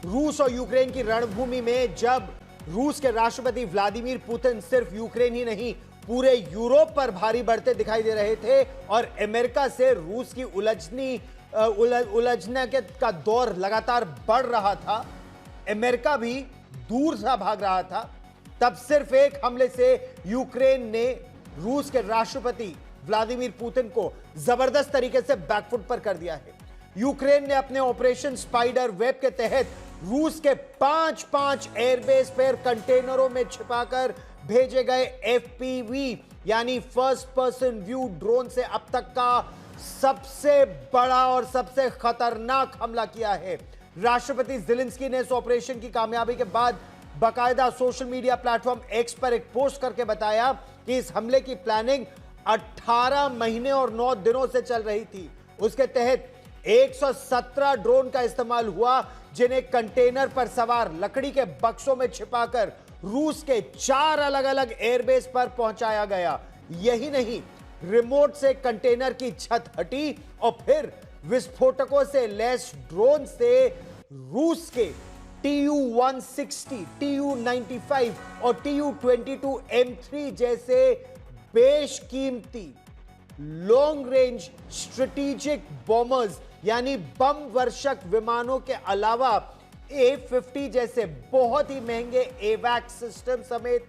रूस और यूक्रेन की रणभूमि में जब रूस के राष्ट्रपति व्लादिमीर पुतिन सिर्फ यूक्रेन ही नहीं पूरे यूरोप पर भारी बढ़ते दिखाई दे रहे थे और अमेरिका से रूस की उलझने का दौर लगातार बढ़ रहा था, अमेरिका भी दूर सा भाग रहा था, तब सिर्फ एक हमले से यूक्रेन ने रूस के राष्ट्रपति व्लादिमीर पुतिन को जबरदस्त तरीके से बैकफुट पर कर दिया है। यूक्रेन ने अपने ऑपरेशन स्पाइडर वेब के तहत रूस के 5 एयरबेस पर कंटेनरों में छिपाकर भेजे गए एफपीवी यानी फर्स्ट पर्सन व्यू ड्रोन से अब तक का सबसे बड़ा और सबसे खतरनाक हमला किया है। राष्ट्रपति ज़ेलेंस्की ने इस ऑपरेशन की कामयाबी के बाद बाकायदा सोशल मीडिया प्लेटफॉर्म एक्स पर एक पोस्ट करके बताया कि इस हमले की प्लानिंग 18 महीने और 9 दिनों से चल रही थी। उसके तहत 117 ड्रोन का इस्तेमाल हुआ जिन्हें कंटेनर पर सवार लकड़ी के बक्सों में छिपाकर रूस के 4 अलग अलग एयरबेस पर पहुंचाया गया। यही नहीं, रिमोट से कंटेनर की छत हटी और फिर विस्फोटकों से लैस ड्रोन से रूस के TU-160, TU-95 और TU-22M3 जैसे बेशकीमती लॉन्ग रेंज स्ट्रेटेजिक बॉम्बर्स यानी बम वर्षक विमानों के अलावा A-50 जैसे बहुत ही महंगे एवैक सिस्टम समेत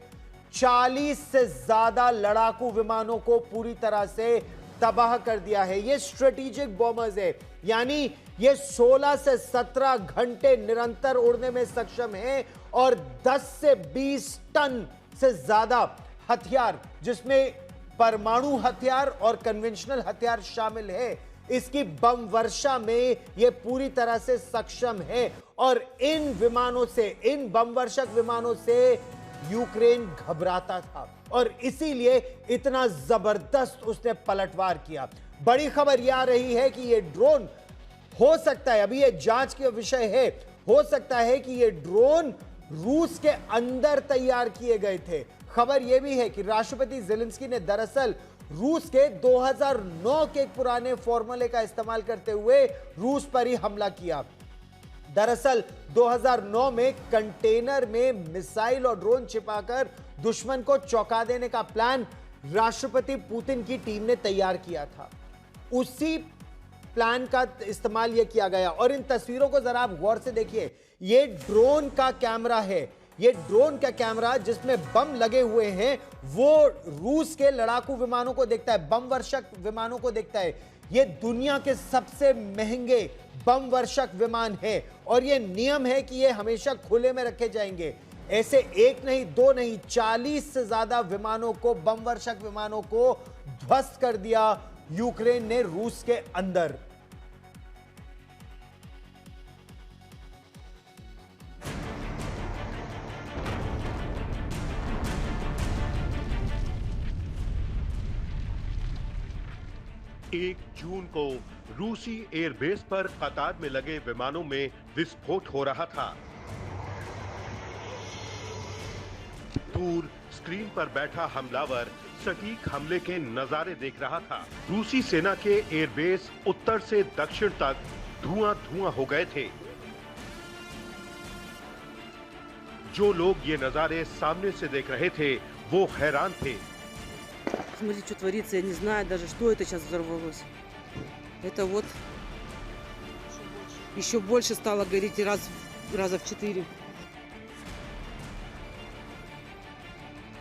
40 से ज्यादा लड़ाकू विमानों को पूरी तरह से तबाह कर दिया है। ये स्ट्रेटेजिक बॉम्बर्स है, यानी ये 16 से 17 घंटे निरंतर उड़ने में सक्षम है और 10 से 20 टन से ज्यादा हथियार, जिसमें परमाणु हथियार और कन्वेंशनल हथियार शामिल है, इसकी बम वर्षा में यह पूरी तरह से सक्षम है। और इन विमानों से, इन बम वर्षक विमानों से यूक्रेन घबराता था और इसीलिए इतना जबरदस्त उसने पलटवार किया। बड़ी खबर यह आ रही है कि यह ड्रोन हो सकता है, अभी यह जांच का विषय है, हो सकता है कि यह ड्रोन रूस के अंदर तैयार किए गए थे। खबर यह भी है कि राष्ट्रपति ज़ेलेंस्की ने दरअसल रूस के 2009 के एक पुराने फॉर्मूले का इस्तेमाल करते हुए रूस पर ही हमला किया। दरअसल 2009 में कंटेनर में मिसाइल और ड्रोन छिपाकर दुश्मन को चौंका देने का प्लान राष्ट्रपति पुतिन की टीम ने तैयार किया था। उसी प्लान का इस्तेमाल यह किया गया और इन तस्वीरों को जरा आप गौर से देखिए। यह ड्रोन का कैमरा है, ये ड्रोन का कैमरा जिसमें बम लगे हुए हैं वो रूस के लड़ाकू विमानों को देखता है, बम वर्षक विमानों को देखता है। ये दुनिया के सबसे महंगे बम वर्षक विमान है और ये नियम है कि ये हमेशा खुले में रखे जाएंगे। ऐसे एक नहीं, दो नहीं, 40 से ज्यादा विमानों को, बम वर्षक विमानों को ध्वस्त कर दिया यूक्रेन ने रूस के अंदर। एक जून को रूसी एयरबेस पर कतार में लगे विमानों में विस्फोट हो रहा था। दूर स्क्रीन पर बैठा हमलावर सटीक हमले के नजारे देख रहा था। रूसी सेना के एयरबेस उत्तर से दक्षिण तक धुआं-धुआं हो गए थे। जो लोग ये नजारे सामने से देख रहे थे वो हैरान थे। Смотрите, что творится, я не знаю даже, что это сейчас взорвалось. Это вот еще больше стало гореть раза в 4.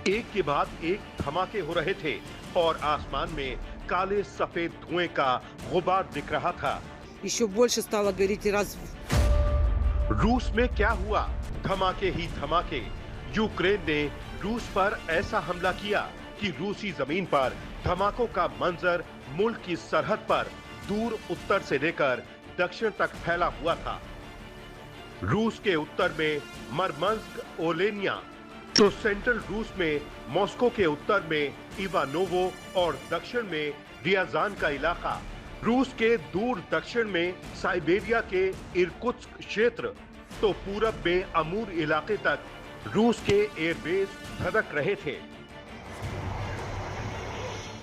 एक के बाद एक धमाके हो रहे थे और आसमान में काले सफेद धुएं का गुबार दिख रहा था। Еще больше стало гореть रूस में क्या हुआ? धमाके ही धमाके। यूक्रेन ने रूस पर ऐसा हमला किया कि रूसी जमीन पर धमाकों का मंजर मुल्क की सरहद पर दूर उत्तर से लेकर दक्षिण तक फैला हुआ था। रूस के उत्तर में मरमंस्क, ओलेनिया, तो सेंट्रल रूस में मॉस्को के उत्तर में इवानोवो और दक्षिण में रियाजान का इलाका, रूस के दूर दक्षिण में साइबेरिया के इरकुत्स्क क्षेत्र, तो पूरब में अमूर इलाके तक रूस के एयरबेस धधक रहे थे।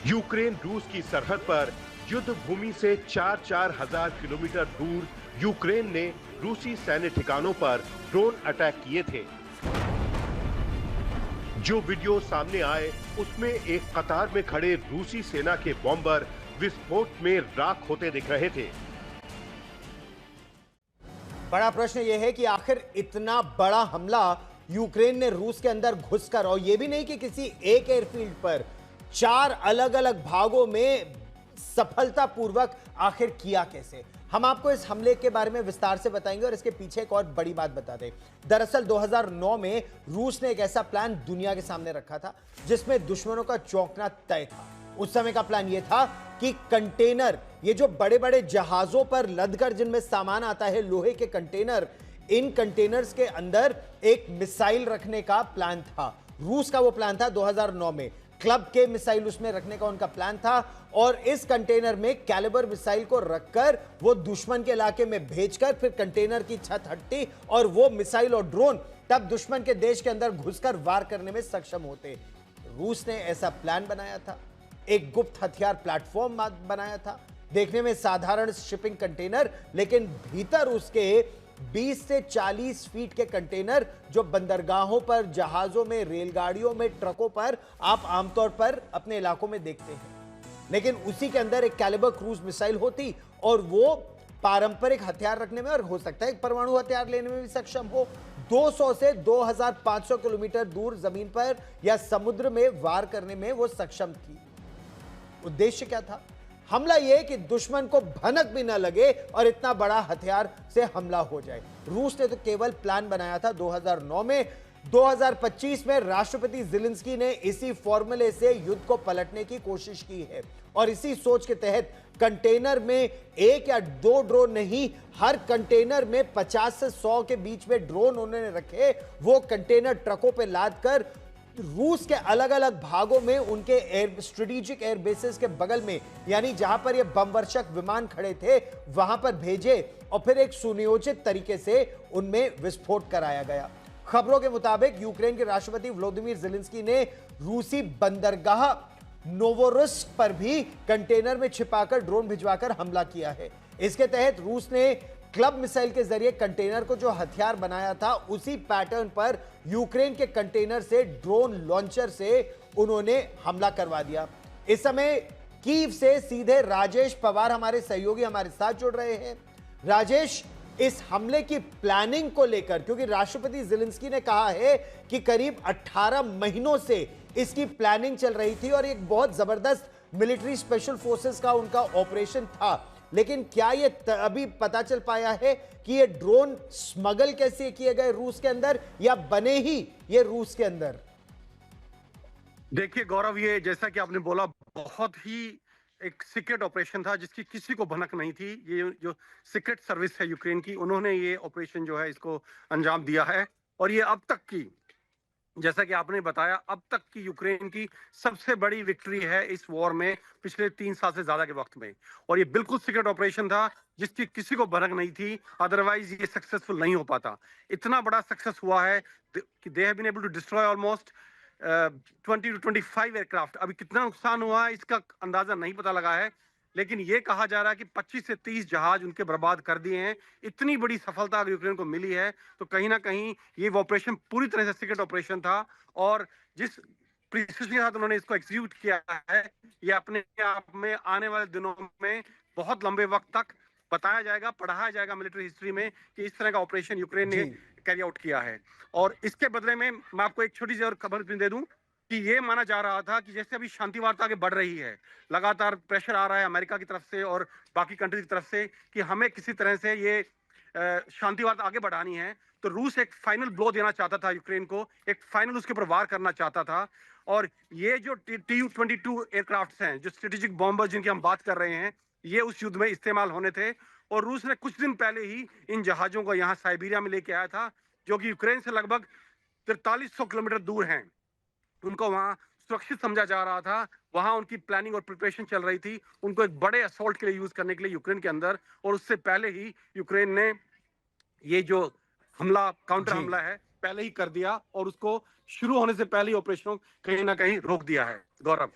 यूक्रेन रूस की सरहद पर युद्ध भूमि से 4,000 किलोमीटर दूर यूक्रेन ने रूसी सैन्य ठिकानों पर ड्रोन अटैक किए थे। जो वीडियो सामने आए उसमें एक कतार में खड़े रूसी सेना के बॉम्बर विस्फोट में राख होते दिख रहे थे। बड़ा प्रश्न यह है कि आखिर इतना बड़ा हमला यूक्रेन ने रूस के अंदर घुसकर, और यह भी नहीं कि किसी एक एयरफील्ड पर, 4 अलग अलग भागों में सफलतापूर्वक आखिर किया कैसे। हम आपको इस हमले के बारे में विस्तार से बताएंगे और इसके पीछे एक और बड़ी बात बता दें। दरअसल 2009 में रूस ने एक ऐसा प्लान दुनिया के सामने रखा था जिसमें दुश्मनों का चौंकना तय था। उस समय का प्लान यह था कि कंटेनर, ये जो बड़े बड़े जहाजों पर लदकर जिनमें सामान आता है, लोहे के कंटेनर, इन कंटेनर्स के अंदर एक मिसाइल रखने का प्लान था। रूस का वो प्लान था 2009 में। क्लब के मिसाइल उसमें रखने का उनका प्लान था और इस कंटेनर में कैलिबर मिसाइल को रखकर वो दुश्मन के इलाके में भेजकर फिर कंटेनर की छत हटती और वो मिसाइल और ड्रोन तब दुश्मन के देश के अंदर घुसकर वार करने में सक्षम होते। रूस ने ऐसा प्लान बनाया था, एक गुप्त हथियार प्लेटफॉर्म बनाया था, देखने में साधारण शिपिंग कंटेनर, लेकिन भीतर उसके 20 से 40 फीट के कंटेनर जो बंदरगाहों पर, जहाजों में, रेलगाड़ियों में, ट्रकों पर आप आमतौर पर अपने इलाकों में देखते हैं। लेकिन उसी के अंदर एक कैलिबर क्रूज मिसाइल होती और वो पारंपरिक हथियार रखने में और हो सकता है एक परमाणु हथियार लेने में भी सक्षम हो। 200 से 2500 किलोमीटर दूर जमीन पर या समुद्र में वार करने में वो सक्षम थी। उद्देश्य क्या था? हमला यह कि दुश्मन को भनक भी ना लगे और इतना बड़ा हथियार से हमला हो जाए। रूस ने तो केवल प्लान बनाया था 2009 में। 2025 में राष्ट्रपति ज़ेलेंस्की ने इसी फॉर्मूले से युद्ध को पलटने की कोशिश की है और इसी सोच के तहत कंटेनर में 1 या 2 ड्रोन नहीं, हर कंटेनर में 50 से 100 के बीच में ड्रोन उन्होंने रखे। वो कंटेनर ट्रकों पे लाद कर रूस के अलग अलग भागों में उनके स्ट्रेटेजिक एयर बेसेस के बगल में, यानी जहां पर ये बमवर्षक विमान खड़े थे, वहां पर भेजे और फिर एक सुनियोजित तरीके से उनमें विस्फोट कराया गया। खबरों के मुताबिक यूक्रेन के राष्ट्रपति व्लादिमीर ज़ेलेंस्की ने रूसी बंदरगाह नोवोरोस्क पर भी कंटेनर में छिपाकर ड्रोन भिजवाकर हमला किया है। इसके तहत रूस ने क्लब मिसाइल के जरिए कंटेनर को जो हथियार बनाया था, उसी पैटर्न पर यूक्रेन के कंटेनर से ड्रोन लॉन्चर से उन्होंने हमला करवा दिया। इस समय कीव से सीधे राजेश पवार हमारे सहयोगी हमारे साथ जुड़ रहे हैं। राजेश, इस हमले की प्लानिंग को लेकर, क्योंकि राष्ट्रपति ज़ेलेंस्की ने कहा है कि करीब 18 महीनों से इसकी प्लानिंग चल रही थी और एक बहुत जबरदस्त मिलिट्री स्पेशल फोर्सेस का उनका ऑपरेशन था, लेकिन क्या ये अभी पता चल पाया है कि ये ड्रोन स्मगल कैसे किए गए रूस के अंदर या बने ही ये रूस के अंदर? देखिए गौरव, ये जैसा कि आपने बोला, बहुत ही एक सीक्रेट ऑपरेशन था जिसकी किसी को भनक नहीं थी। ये जो सीक्रेट सर्विस है यूक्रेन की, उन्होंने ये ऑपरेशन जो है इसको अंजाम दिया है और ये अब तक की, जैसा कि आपने बताया, अब तक की यूक्रेन की सबसे बड़ी विक्ट्री है इस वॉर में पिछले 3 साल से ज्यादा के वक्त में। और ये बिल्कुल सीक्रेट ऑपरेशन था जिसकी किसी को भनक नहीं थी, अदरवाइज ये सक्सेसफुल नहीं हो पाता। इतना बड़ा सक्सेस हुआ है कि they have been able to destroy almost 20 to 25 aircraft. अभी कितना नुकसान हुआ है इसका अंदाजा नहीं पता लगा है, लेकिन ये कहा जा रहा है कि 25 से 30 जहाज उनके बर्बाद कर दिए हैं। इतनी बड़ी सफलता अगर यूक्रेन को मिली है तो कहीं ना कहीं ये ऑपरेशन पूरी तरह से सीक्रेट ऑपरेशन था और जिस प्रिसिजन के साथ उन्होंने इसको एग्जीक्यूट किया है, ये अपने आप में आने वाले दिनों में बहुत लंबे वक्त तक बताया जाएगा, पढ़ाया जाएगा मिलिट्री हिस्ट्री में कि इस तरह का ऑपरेशन यूक्रेन ने कैरी आउट किया है। और इसके बदले में मैं आपको एक छोटी सी और खबर दे दूं कि ये माना जा रहा था कि जैसे अभी शांति वार्ता आगे बढ़ रही है, लगातार प्रेशर आ रहा है अमेरिका की तरफ से और बाकी कंट्रीज की तरफ से कि हमें किसी तरह से ये शांति वार्ता आगे बढ़ानी है, तो रूस एक फाइनल ब्लो देना चाहता था यूक्रेन को, एक फाइनल उसके ऊपर वार करना चाहता था। और ये जो Tu-22 एयरक्राफ्ट हैं, जो स्ट्रेटेजिक बॉम्बर जिनकी हम बात कर रहे हैं, ये उस युद्ध में इस्तेमाल होने थे। और रूस ने कुछ दिन पहले ही इन जहाजों को यहाँ साइबेरिया में लेके आया था, जो कि यूक्रेन से लगभग 4300 किलोमीटर दूर हैं। उनको वहां सुरक्षित समझा जा रहा था, वहां उनकी प्लानिंग और प्रिपरेशन चल रही थी, उनको एक बड़े असॉल्ट के लिए यूज करने के लिए यूक्रेन के अंदर। और उससे पहले ही यूक्रेन ने ये जो हमला, काउंटर हमला है, पहले ही कर दिया और उसको शुरू होने से पहले ही ऑपरेशन कहीं ना कहीं रोक दिया है। गौरव।